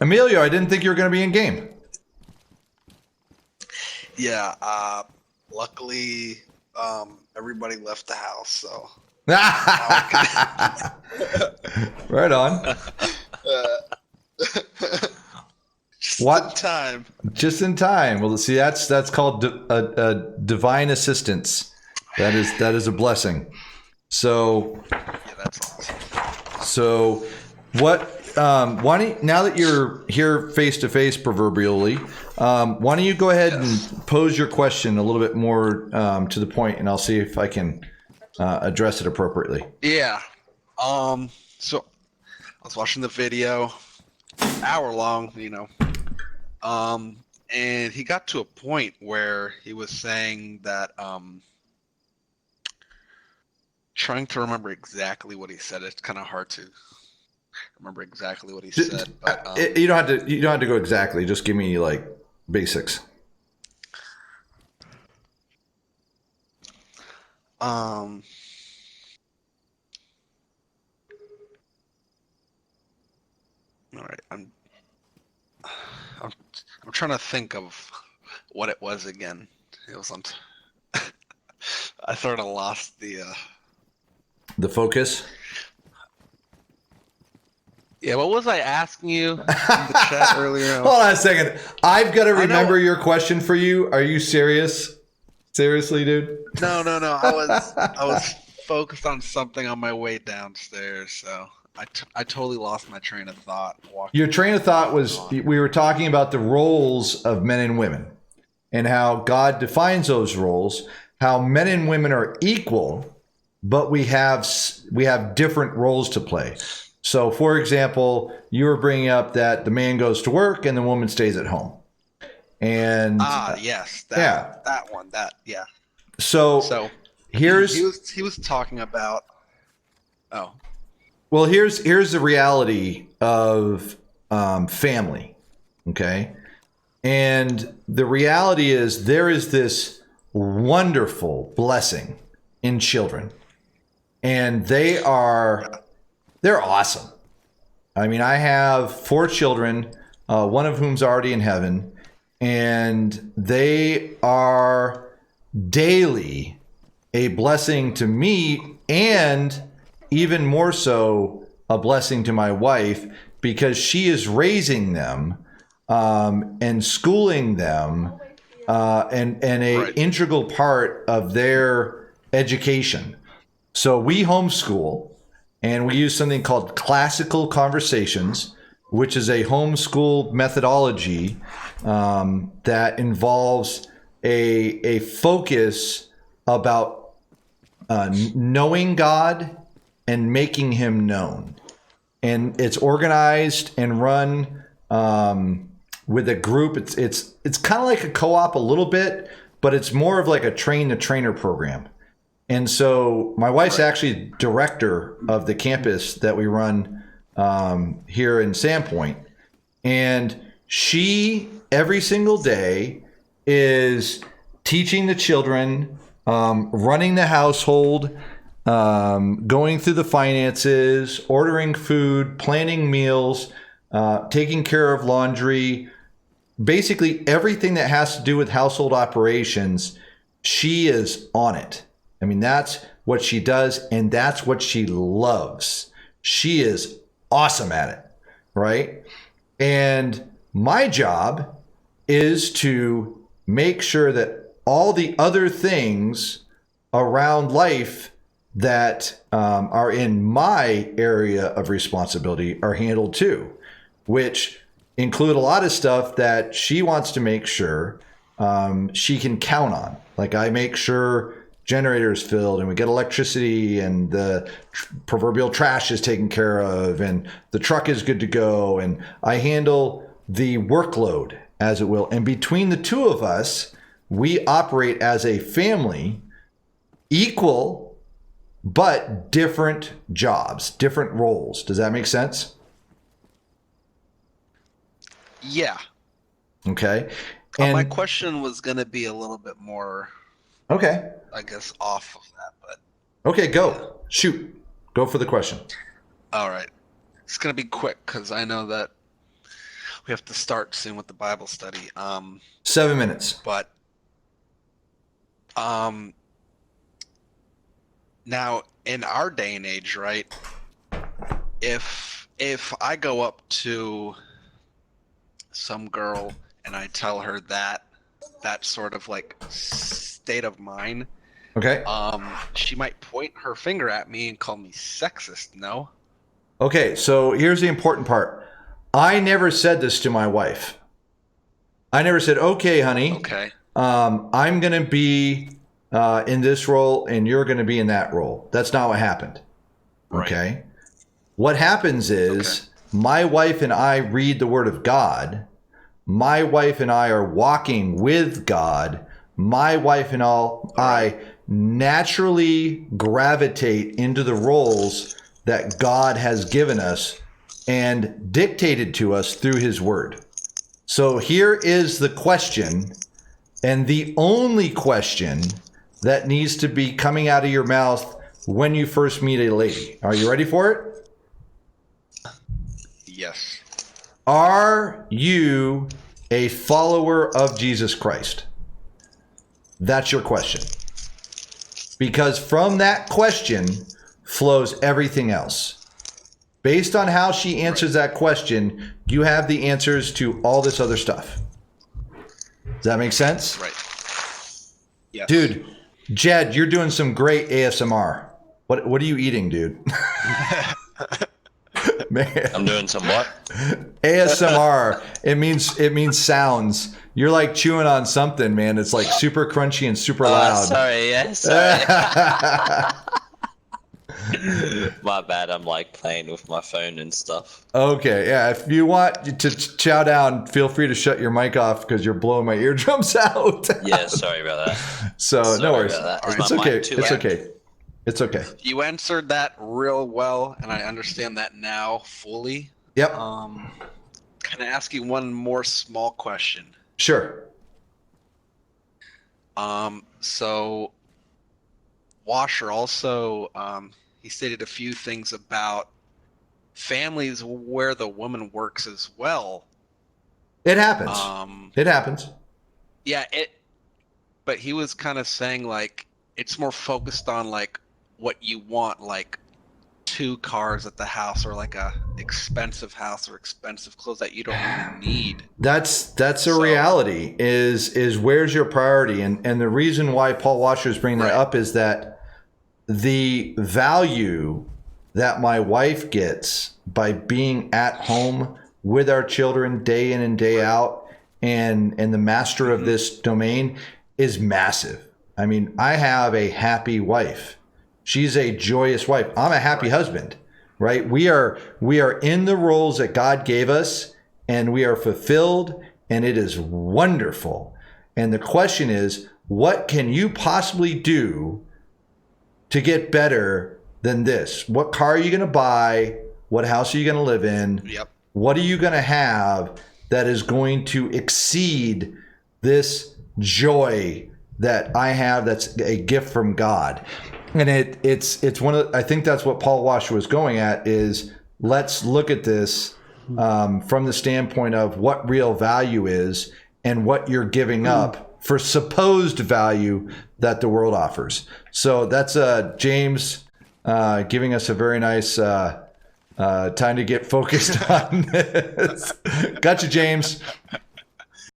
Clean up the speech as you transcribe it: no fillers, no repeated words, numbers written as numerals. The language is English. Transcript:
Emilio, I didn't think you were going to be in game. Yeah, luckily, everybody left the house, so. Right on. Just What? in time. Just in time. Well, see, that's called a divine assistance. That is a blessing. So, Yeah, that's awesome. so what? Why don't now that you're here face to face, proverbially, why don't you go ahead and pose your question a little bit more to the point, and I'll see if I can address it appropriately. Yeah. So I was watching the video, hour long, and he got to a point where he was saying that, trying to remember exactly what he said. It's kind of hard to remember exactly what he said, but You don't have to go exactly. Just give me like basics. all right. I'm trying to think of what it was again. It was on. I sort of lost the. The focus. Yeah, what was I asking you in the chat earlier? Hold on a second. I've got to remember your question for you. Are you serious? Seriously, dude? No. I was focused on something on my way downstairs, so I totally lost my train of thought. Your train of thought was we were talking about the roles of men and women and how God defines those roles, how men and women are equal, but we have different roles to play. So, for example, you were bringing up that the man goes to work and the woman stays at home. And yes, that one. So here's he was talking about. Oh, well, here's the reality of family, okay? And the reality is there is this wonderful blessing in children, and they're awesome. I mean, I have 4 children, one of whom's already in heaven, and they are daily a blessing to me, and even more so a blessing to my wife, because she is raising them and schooling them and a integral part of their education. So we homeschool, and we use something called classical conversations, which is a homeschool methodology that involves a focus about knowing God and making him known. And it's organized and run with a group. It's kind of like a co-op a little bit, but it's more of like a train-the-trainer program. And so my wife's actually director of the campus that we run here in Sandpoint. And she, every single day, is teaching the children, running the household, going through the finances, ordering food, planning meals, taking care of laundry, basically everything that has to do with household operations. She is on it. I mean, that's what she does, and that's what she loves. She is awesome at it, right? And my job is to make sure that all the other things around life that are in my area of responsibility are handled too, which include a lot of stuff that she wants to make sure she can count on. Like, I make sure generators filled and we get electricity and the proverbial trash is taken care of and the truck is good to go, and I handle the workload, as it will. And between the two of us, we operate as a family, equal but different jobs, different roles. Does that make sense? Yeah. Okay. And my question was going to be a little bit more, okay, I guess, off of that, but okay, go. Shoot. Go for the question. all right. It's going to be quick because I know that we have to start soon with the Bible study. 7 minutes. But now in our day and age, right? If I go up to some girl and I tell her that sort of like state of mind, Okay. she might point her finger at me and call me sexist. No. Okay, so here's the important part. I never said this to my wife. I never said, okay, honey, Okay. I'm going to be in this role and you're going to be in that role. That's not what happened. Right. Okay. What happens is my wife and I read the Word of God. My wife and I are walking with God. My wife and I naturally gravitate into the roles that God has given us and dictated to us through His Word. So here is the question, and the only question that needs to be coming out of your mouth when you first meet a lady. Are you ready for it? Yes. Are you a follower of Jesus Christ? That's your question. Because from that question flows everything else. Based on how she answers that question, you have the answers to all this other stuff. Does that make sense? Right. Yes. Dude, Jed, you're doing some great ASMR. What are you eating, dude? Man. I'm doing some what? ASMR. It means sounds. You're like chewing on something, man. It's like super crunchy and super loud. Sorry, yeah, sorry. My bad. I'm like playing with my phone and stuff. Okay, yeah. If you want to chow down, feel free to shut your mic off because you're blowing my eardrums out. Yeah, sorry about that. So Sorry no worries. about that. Is It's my okay. mic too It's loud? okay. It's okay. You answered that real well, and I understand that now fully. Yep. Can I ask you one more small question? Sure. So Washer also he stated a few things about families where the woman works as well. It happens. It happens. Yeah, but he was kind of saying like it's more focused on like what you want, like 2 cars at the house or like a expensive house or expensive clothes that you don't really need. That's a reality is where's your priority? And the reason why Paul Washer is bringing that up is that the value that my wife gets by being at home with our children day in and day out and the master of this domain is massive. I mean, I have a happy wife. She's a joyous wife. I'm a happy husband, right? We are in the roles that God gave us and we are fulfilled and it is wonderful. And the question is, what can you possibly do to get better than this? What car are you going to buy? What house are you going to live in? Yep. What are you going to have that is going to exceed this joy that I have that's a gift from God? And it's one of, I think that's what Paul Washer was going at is let's look at this from the standpoint of what real value is and what you're giving up for supposed value that the world offers. So that's James giving us a very nice time to get focused on this. Gotcha, James.